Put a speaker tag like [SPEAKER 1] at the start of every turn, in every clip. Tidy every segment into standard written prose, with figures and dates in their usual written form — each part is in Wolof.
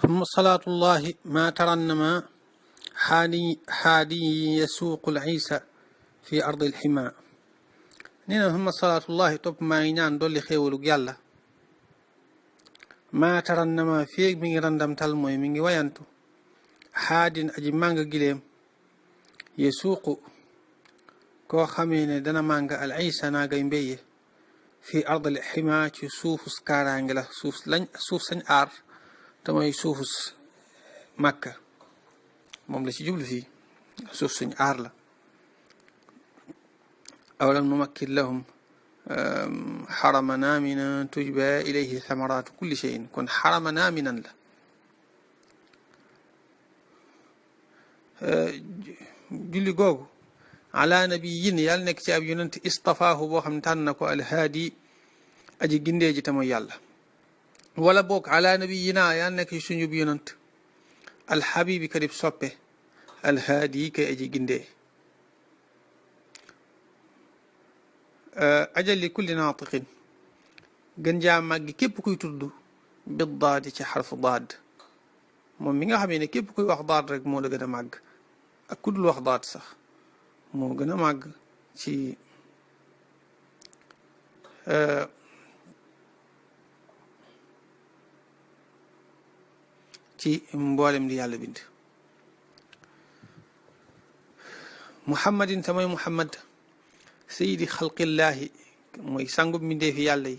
[SPEAKER 1] ثم صلاة الله ما ترنم حادي يسوق العيسى في أرض الحمى نينا ثم صلاة الله توب ما ينان دولي خيولو يالا ما ترنم فيك ميغي رندم تالموي ميغي ويانتو حادين أجي مانغا جليم يسوق كو خميني دنا مانغا العيسى ناغا يمبيه في أرض الحمى ci suufus kaaraange la suuf sañ aar te mooy suufus Makka moom la ci jublu fii suuf suñ aar la awalam numakkin lahum xaraman aaminan tujba ilayhi thamaraatu kulli cheyin kon xaraman aaminan la julli googu ala nabiyin yàlla nekk ci ab yonent istafaahu boo xam ne tànn na ko alhaadi aji gindee ji te mooy yàlla wala boog ala nabiyina yàlla nekk ci suñu yonent alxabibi kadib soppe alhaadi kay aji gindee ajal li kulli naatiqin gën jaa màggi képp kuy tudd bi daadi ci xarfu daad moom mi nga xamee ne képp kuy wax daad rek moo la gën a màgg ak ku dul wax daad sax moo gën a màgg ci mboolem di yàlla bind muhammadin te mooy muhammad sayidi xalqillaahi mooy sangub mbindeefi yàlla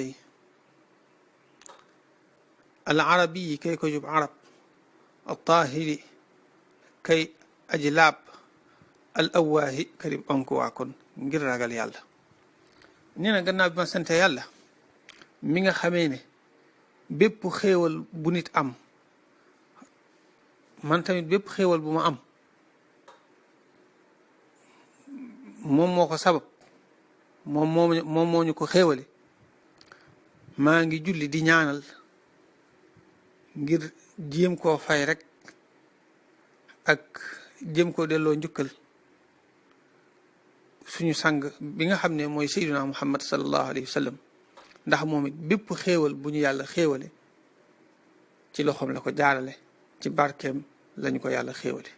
[SPEAKER 1] yi al arabi yi kay ko jub arab al taahiri kay aji laab al awaahi karib onku waa kon ngir ragal yàlla nee na gannaaw bi ma sante yàlla mi nga xamee ne bépp xéewal bu nit am man tamit bépp xéewal bu ma am moom moo ko sabab moom moo ñu ko xéewale maa ngi julli di ñaanal ngir jéem koo fay rek ak jéem koo delloo njukkal suñu sang bi nga xam ne mooy sayyiduna muhammad sallallahu alayhi wa sallam ndax moom it bépp xéewal bu ñu yàlla xéewale ci loxoom la ko jaarale ci barkeem lañu ko yàlla xéewale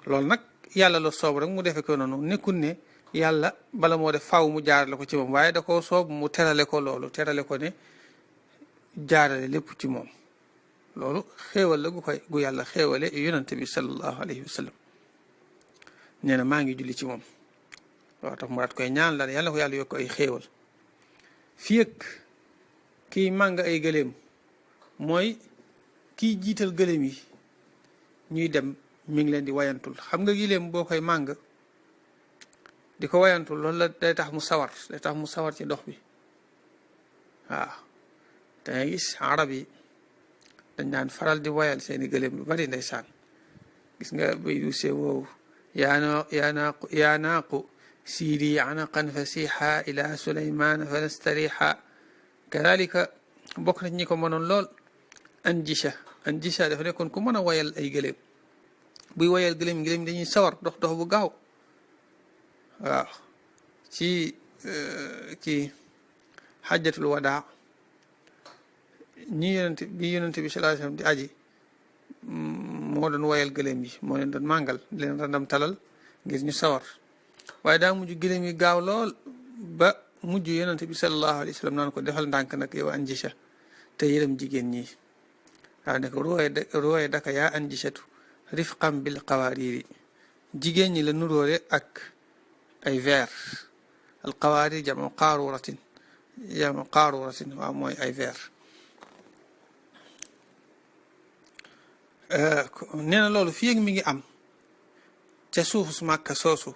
[SPEAKER 1] loolu nag yàlla la soob rek mu defe ko noonu nekkul ne yàlla bala moo def faaw mu jaarale ko ci moom waaye da koo soob mu terale ko loolu terale ko ne jaarale lépp ci moom loolu xéewal la gu yàlla xéewale yonante bi sallallahu alayhi wa sallam nee na maa ngi julli ci moom waaw tax mu daat koy ñaan la yàlla ko yàlla yokk ay xéewal fii ak kiy màng ay gëléem mooy kiy jiital gëléem yi ñuy dem mi ngi leen di wayantul xam nga giléem boo koy màng di ko wayantul loolu la day tax mu sawar ci dox bi waaw dangay gis arab yi dañ daan faral di wayal seeni gëléem lu bari ndeysaan gis nga bay du see woowu yaa naaqu siiri anaqan fasiha ila suleyman fa nastariha kadalika bokk na ñi ko mënoon lool anjisha dafa nekkoon ku mën a wayal ay gëléem buy wayal gëléem dañuy sawar dox bu gaaw waaw ci xajjatul wadaa yonent bi sallallahu alayhi wasallam di aji moo doon wayal gëléem yi moo leen doon màngal leen randam talal ngir ñu sawar waaye daa mujj gëléem yi gaaw lool ba mujj yonent bi sallallahu alayhi wasallam naan ko defal ndànk nag yow anjisha te yërëm jigéen ñi daa ne ko ruwaye daka yaa anjishatu rifqam bil qawaariri jigéen ñi la nuróole ak ay veer al qawarir jamu qaaruratin waaw mooy ay veer nee na loolu fii ak mi ngi am ca suufu su Màkka soosu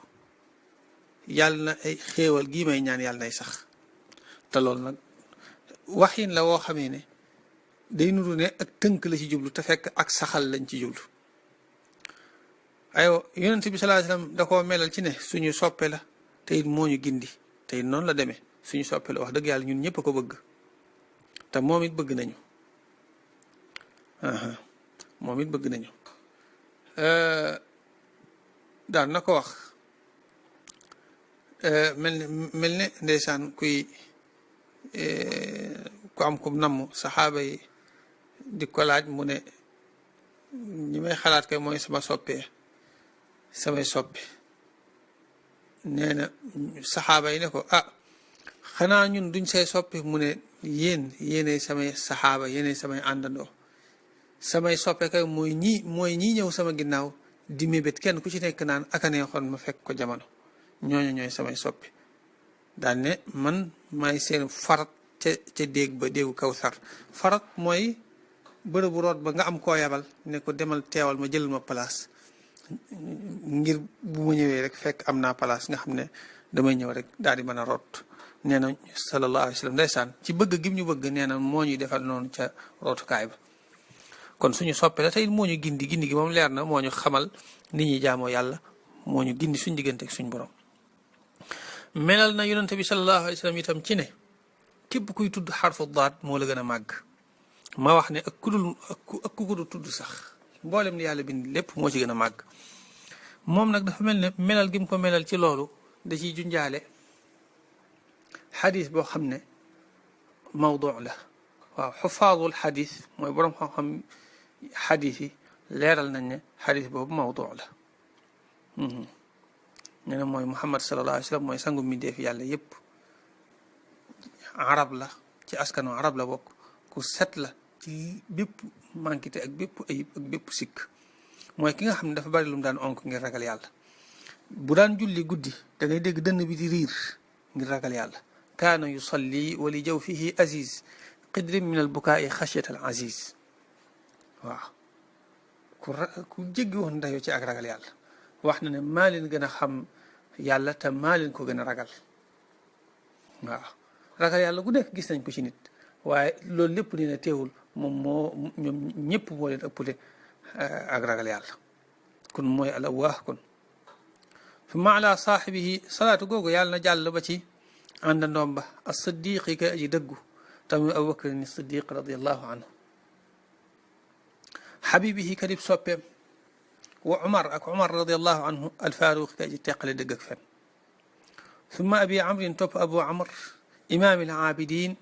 [SPEAKER 1] yàlla na ay xéewal gii may ñaan yàlla nay sax te loolu nag waxin la woo xamee ne day nuru ne ak tënk la ci jublu te fekk ak saxal lañ ci jublu aywa yonent bi sallallahu alayhi wasallam da koo melal ci ne suñu soppe la te it moo ñu gindi te it noonu la demee suñu soppe la wax dëgg yàlla ñun ñëpp a ko bëgg te moom it bëgg nañu daan na ko wax mel ne ndeysaan kuy ku am kum namm saxaaba yi di ko laaj mu ne ñi may xalaat kay mooy samay soppe nee na saxaaba yi ne ko xanaa ñun duñ say soppe mu ne yéenay samay saxaaba yéenay samay àndandoo samay soppe kay mooy ñii ñëw sama ginnaaw di mébét kenn ku ci nekk naan aka neexoon ma fekk ko jamono ñooñu ñooy samay soppe daal ne man maay seen farat ca déegu Kawsar farat mooy bërëbu root ba nga am koo yabal ne ko demal teewal ma jëlal ma place ngir bu ma ñëwee rek fekk am naa place nga xam ne damay ñëw rek daal di mën a root nee na sallallahu alayhi wa sallam ndeysaan ci bëgg gim ñu bëgg nee na moo ñuy defal noonu ca rootukaay ba kon suñu soppe la tey moo ñu gindi gi moom leer na moo ñu xamal nit ñi jaamoo yàlla moo ñu gindi suñ diggante ak suñ borom melal na yonente bi sallallahu alayhi wa sallam itam ci ne képp kuy tudd xarfu daat moo la gën a màgg ma wax ne ak ku dul tudd sax mboolem ni yàlla bind lépp moo ci gën a màgg moom nag dafa mel ne melal gi mu ko melal ci loolu da ciy junjaale xadis boo xam ne mawdu la waaw xufaadul xadis mooy boroom xam-xam xadis yi leeral nañ ne xadis boobu mawdu la ñu ne mooy Muhammad sallallahu alayhi wa sallam mooy sangu mbindeef yàlla yépp arab la ci askanu arab la bokk ku set la ci bépp manquité ak bépp ayib ak bépp sikk mooy ki nga xam ne dafa bari lu mu daan onk ngir ragal yàlla bu daan julli guddi da ngay dégg dënn bi di riir ngir ragal yàlla kaana yusalli wa li jawfihi aziz qidrin min al bukaai xashyat al aziz waaw ku jéggi woon dayoo ci ak ragal yàlla wax na ne maa leen gën a xam yàlla te maa leen ko gën a ragal waaw ragal yàlla gu nekk gis nañ ko ci nit waaye loolu lépp dina teewul moom ñoom ñëpp moo leen ëppale ak ragal yàlla kon mooy al awwaah kon summa ala saaxibihi salaatu googu yàlla na jàll ba ci àndandoom ba as-siddiqi ka aji dëggu tamit Abubakar ni siddiq radiallahu anhu xabibihi kadib soppeem wa Umar ak Umar radiallahu anhu alfaaruqi ka aji teqale dëgg ak fen summa abi amrin topp abu amr imaamil aabidin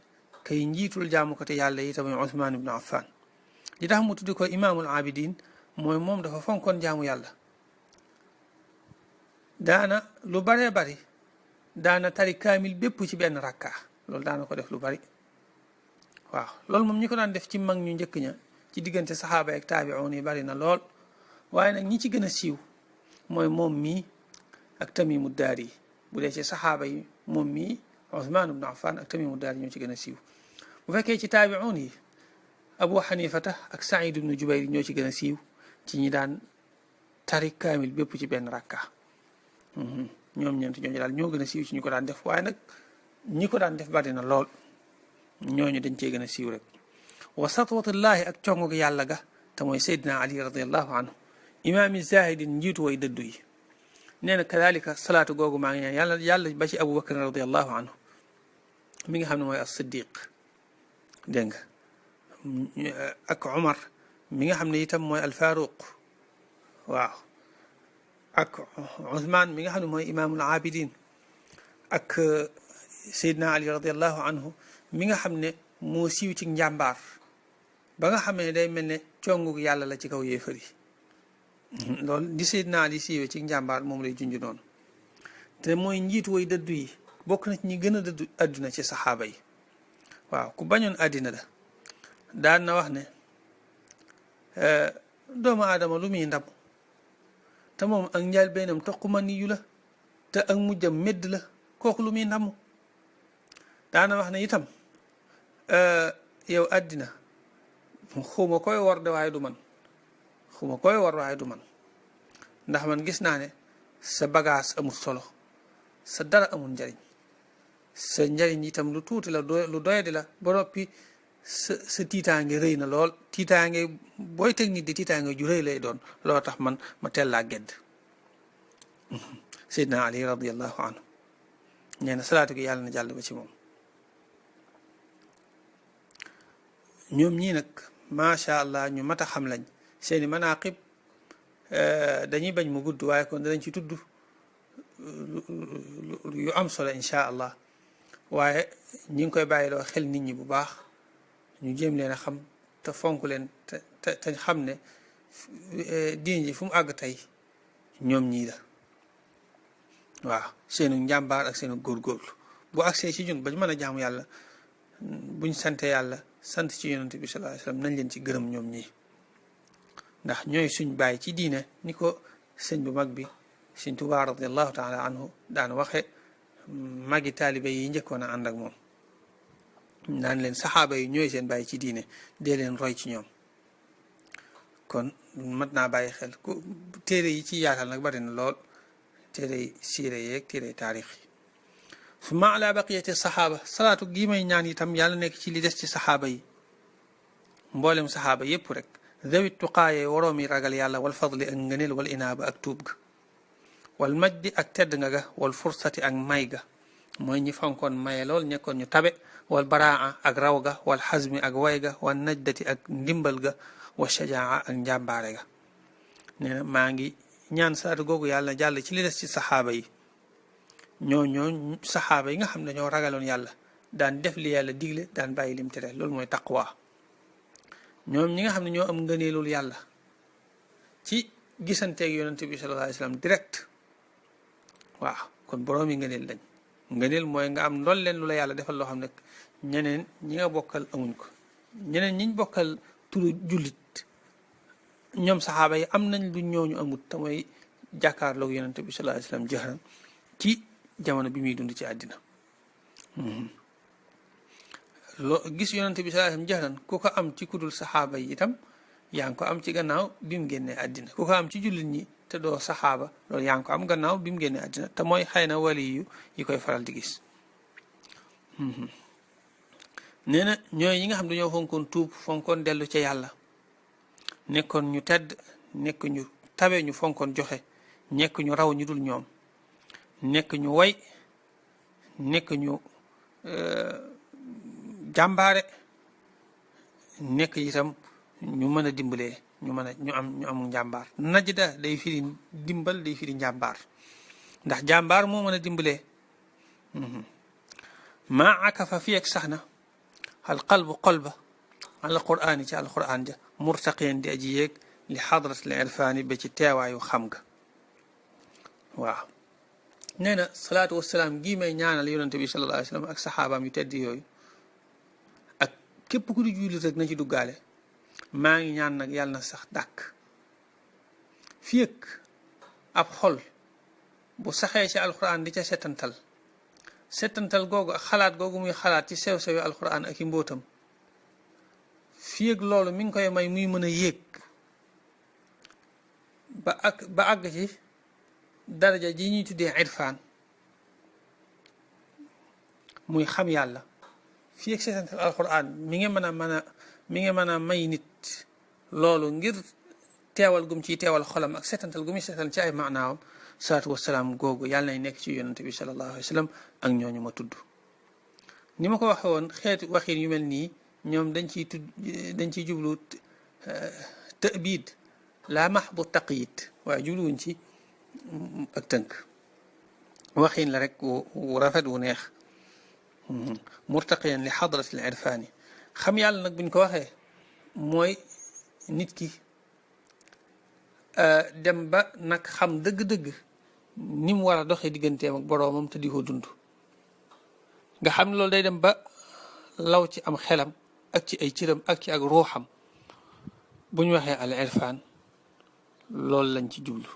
[SPEAKER 1] kay njiitul jaamu ko te yàlla yi tamit Usmaan ibnu Affaan li tax mu tuddi ko imaamul aabidin mooy moom dafa fonkoon jaamu yàlla daana lu baree bari daana tari kaamil bépp ci benn rakka loolu daana ko def lu bari waaw loolu moom ñi ko daan def ci mag ñu njëkk ña ci diggante saxaaba ak taabi'uun yi bari na lool waaye nag ñi ci gën a siiw mooy moom mii ak Tamiimu Daari yi bu dee ci saxaaba yi moom mii Usmaan ibnu Affaan ak Tamiimu Daari ñoo ci gën a siiw bu fekkee ci taabi'uun yi Abu Xanifata ak Saïd ibnu Jubayr ñoo ci gën a siiw ci ñi daan tari kaamil bépp ci benn rakka ñoom ñeent ñooñu daal ñoo gën a siiw ci ñu ko daan def waaye nag ñi ko daan def bari na lool ñooñu dañ cee gën a siiw rek wa satwatullaahi ak congog yàlla ga te mooy Seydina Ali radiallahu anhu imaami zahidin njiitu way dëddu yi nee na kadalika salaatu googu maa ngi ñaan yàlla ba ci Abu Bakr radiallahu anhu mi nga xam ne mooy as-siddiq dégg nga ak Umar mi nga xam ne itam mooy alfaaruq waaw ak Usmaan mi nga xam ne mooy imaamul aabidin ak Seydina Ali radiallahu anhu mi nga xam ne moo siiw ci njàmbaar ba nga xam ne day mel ne congug yàlla la ci kaw yéefar yi loolu di Seydina Ali siiwee ci njàmbaar moom lay junj noonu te mooy njiitu way dëddu yi bokk na ci ñi gën a dëddu àdduna ci saxaaba yi waaw ku bañoon àddina la daan na wax ne doomu aadama lu muy ndam te moom ak njëlbéenam toquma niyu la te ak mujjam medd la kooku lu muy ndam daana wax ne itam yow àddina xuma koy war de waaye du man xuma koy war waaye du man ndax man gis naa ne sa bagage amul solo sa dara amul njariñ sa njariñ itam lu tuuti la lu doyadi la ba noppi sa tiitaange rëy na lool tiitaange booy technique di tiitaange ju rëy lay doon loo tax man ma tellaa gedd Seydina Ali radiallahu anhu nee na salaatu gi yàlla na jàll ba ci moom ñoom ñii nag macha allah ñu mat a xam lañ seeni manaqib dañuy bañ mu gudd waaye kon danañ ci tudd yu am solo incha allah waaye ñi ngi koy bàyyiloo xel nit ñi bu baax ñu jéem leen a xam te fonk leen te xam ne diine ji fu mu àgg tey ñoom ñii la waaw seenu njàmbaar ak seenu góorgóorlu bu agsee ci ñun bañ mën a jaamu yàlla buñ sante yàlla sant ci yonent bi sallallahu alayhi wasallam nañ leen ci gërëm ñoom ñii ndax ñooy suñ bàyyi ci diine ni ko sëñ bu mag bi sëñ Tuubaa radiallahu taala anhu daan waxe magi taalibe yi njëkkoon a ànd ak moom naan leen saxaaba yi ñooy seen bàyyi ci diine dee leen roy ci ñoom kon mat naa bàyyi xel ku téere yi ci yaatal nag bari na lool téere siire yeeg téere taarix yi summa ala baqiyati saxaaba salaatu gii may ñaan itam yàlla nekk ci li des ci saxaaba yi mboolem saxaaba yépp rek zawit tuqaaye waroomi ragal yàlla wal fadli ak ngëneel wal inaaba ak tuub ga wal majdi ak tedd nga ga wal fursati ak may ga mooy ñi fonkoon maye lool nekkoon ñu tabe wal baraa ak raw ga wal xasmi ak way ga wal najdati ak ndimbal ga wa shajaa ak njàmbaare ga nee na maa ngi ñaan salaatu googu yàlla jàll ci li des ci saxaaba yi ñoo saxaaba yi nga xam ne ñoo ragaloon yàlla daan def li yàlla digle daan bàyyi lim tere loolu mooy taqwa ñoom ñi nga xam ne ñoo am ngëneelul yàlla ci gisanteeg yonente bi sallallahu alayhi wasallam direct waaw kon boroomi ngëneel lañ ngëneel mooy nga am ndol leen lu la yàlla defal loo xam ne ñeneen ñi nga bokkal amuñ ko ñeneen ñiñ bokkal turu jullit ñoom saxaaba yi am nañ lu ñooñu amut te mooy jàkkaarloog yonente bi sallallahu alayhi wasallam jëxëran ci jamono bi muy dund ci àddina loo gis yonente bi sallallahu alayhi wasallam jëxëran ku ko am ci kudul saxaaba yi itam yaa ngi ko am ci gannaaw bi mu génnee àddina ku ko am ci jullit ñi te doo saxaaba loolu yaa ngi ko am gannaaw bi mu génnee àddina te mooy xëy na wali yu yi koy faral di gis nee na ñooy ñi nga xam dañoo fonkoon tuub fonkoon dellu ca yàlla nekkoon ñu tedd nekk ñu tabe ñu fonkoon joxe nekk ñu raw ñu dul ñoom nekk ñu way nekk ñu jàmbaare nekk itam ñu mën a dimbalee ñu am njàmbaar najda day firi dimbal day firi njàmbaar ndax jàmbaar moo mën a dimbalee maa akafa fi ak sax na al qalbu qalba al qur'aani ci al qur'aan ja murtaqiyan di aji yéeg li xadrat al irfaani ba ci teewaayu xam nga waaw nee na salaatu wasalaam gii may ñaanal yonente bi sallallahu alayhi wasallam ak saxaabaam yu tedd yooyu ak képp ku di jullit rek na ci duggaale maa ngi ñaan nag yàlla na sax dàkk fii ak ab xol bu saxee ci alquran di ca settantal googu ak xalaat googu muy xalaat ci sew-sewi alquran ak i mbóotam fii ak loolu mi ngi koy may muy mën a yéeg ba àgg ci daraja ji ñuy tuddee irfaan muy xam yàlla fii ak settantal alquran mi ngi mën a may nit loolu ngir teewal gum ciy teewal xolam ak setantal gu muy setal ci ay maanaawam salaatu wasalaam googu yàlla nay nekk ci yonante bi sallallahu alayhi wa sallam ak ñooñu ma tudd ni ma ko waxe woon xeetu waxin yu mel nii ñoom dañ ciy jublu ta'bid la mahbu taqyid waaye jubluwuñ ci ak tënk waxin la rek wu rafet wu neex murtaqiyan li xadrati al irfaani xam yàlla nag buñ ko waxee mooy nit ki dem ba nag xam dëgg-dëgg ni mu war a doxee digganteem ak boroomam te di ko dund nga xam ne loolu day dem ba law ci am xelam ak ci ay cëram ak ci ak ruuxam bu ñu waxee al irfaan loolu lañ ci jublu